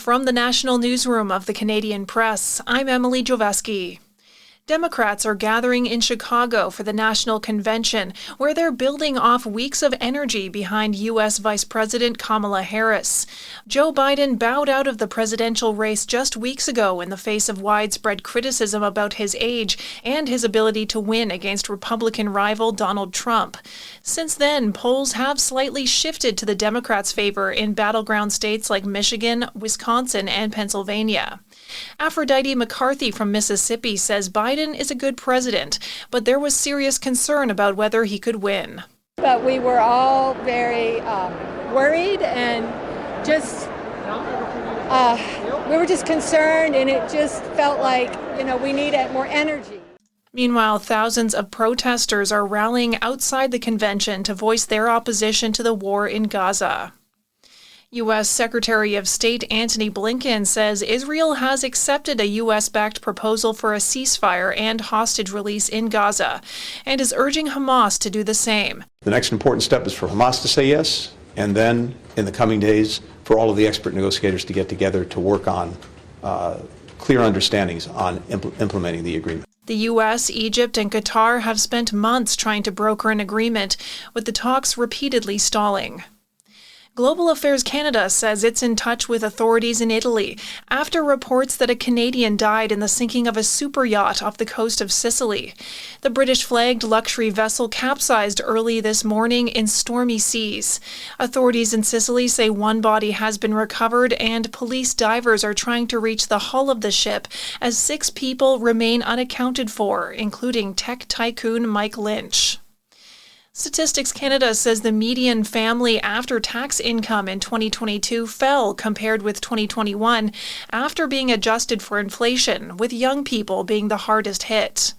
From the National Newsroom of the Canadian Press, I'm Emily Joveski. Democrats are gathering in Chicago for the National Convention, where they're building off weeks of energy behind U.S. Vice President Kamala Harris. Joe Biden bowed out of the presidential race just weeks ago in the face of widespread criticism about his age and his ability to win against Republican rival Donald Trump. Since then, polls have slightly shifted to the Democrats' favor in battleground states like Michigan, Wisconsin, and Pennsylvania. Aphrodite McCarthy from Mississippi says Biden is a good president, but there was serious concern about whether he could win. But we were all very worried and just, we were just concerned, and it just felt like, we needed more energy. Meanwhile, thousands of protesters are rallying outside the convention to voice their opposition to the war in Gaza. U.S. Secretary of State Antony Blinken says Israel has accepted a U.S.-backed proposal for a ceasefire and hostage release in Gaza and is urging Hamas to do the same. The next important step is for Hamas to say yes, and then in the coming days for all of the expert negotiators to get together to work on clear understandings on implementing the agreement. The U.S., Egypt, and Qatar have spent months trying to broker an agreement, with the talks repeatedly stalling. Global Affairs Canada says it's in touch with authorities in Italy after reports that a Canadian died in the sinking of a superyacht off the coast of Sicily. The British-flagged luxury vessel capsized early this morning in stormy seas. Authorities in Sicily say one body has been recovered, and police divers are trying to reach the hull of the ship as 6 people remain unaccounted for, including tech tycoon Mike Lynch. Statistics Canada says the median family after-tax income in 2022 fell compared with 2021 after being adjusted for inflation, with young people being the hardest hit.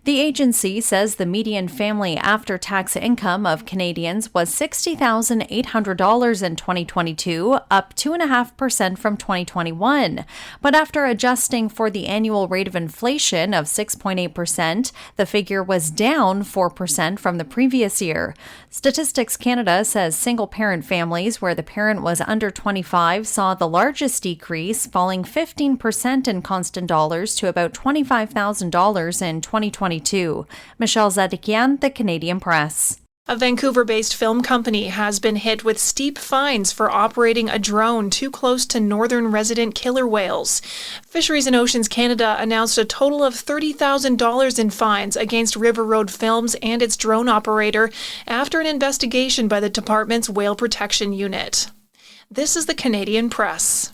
The agency says the median family after-tax income of Canadians was $60,800 in 2022, up 2.5% from 2021. But after adjusting for the annual rate of inflation of 6.8%, the figure was down 4% from the previous year. Statistics Canada says single-parent families where the parent was under 25 saw the largest decrease, falling 15% in constant dollars to about $25,000 in 2022. Michelle Zadikian, The Canadian Press. A Vancouver-based film company has been hit with steep fines for operating a drone too close to northern resident killer whales. Fisheries and Oceans Canada announced a total of $30,000 in fines against River Road Films and its drone operator after an investigation by the department's Whale Protection Unit. This is The Canadian Press.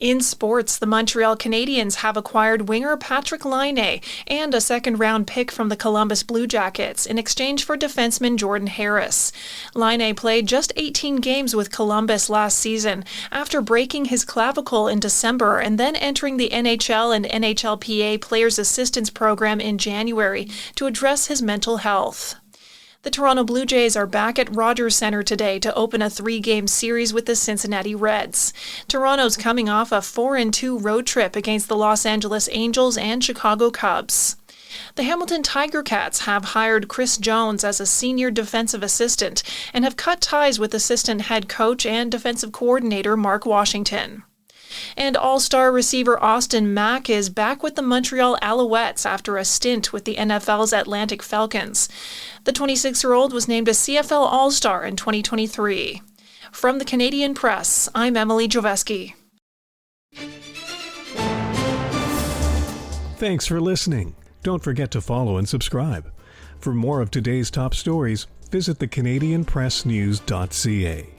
In sports, the Montreal Canadiens have acquired winger Patrick Laine and a second-round pick from the Columbus Blue Jackets in exchange for defenseman Jordan Harris. Laine played just 18 games with Columbus last season after breaking his clavicle in December and then entering the NHL and NHLPA Players Assistance Program in January to address his mental health. The Toronto Blue Jays are back at Rogers Centre today to open a 3-game series with the Cincinnati Reds. Toronto's coming off a 4-2 road trip against the Los Angeles Angels and Chicago Cubs. The Hamilton Tiger Cats have hired Chris Jones as a senior defensive assistant and have cut ties with assistant head coach and defensive coordinator Mark Washington. And all-star receiver Austin Mack is back with the Montreal Alouettes after a stint with the NFL's Atlantic Falcons. The 26-year-old was named a CFL All-Star in 2023. From the Canadian Press, I'm Emily Joveski. Thanks for listening. Don't forget to follow and subscribe. For more of today's top stories, visit thecanadianpressnews.ca.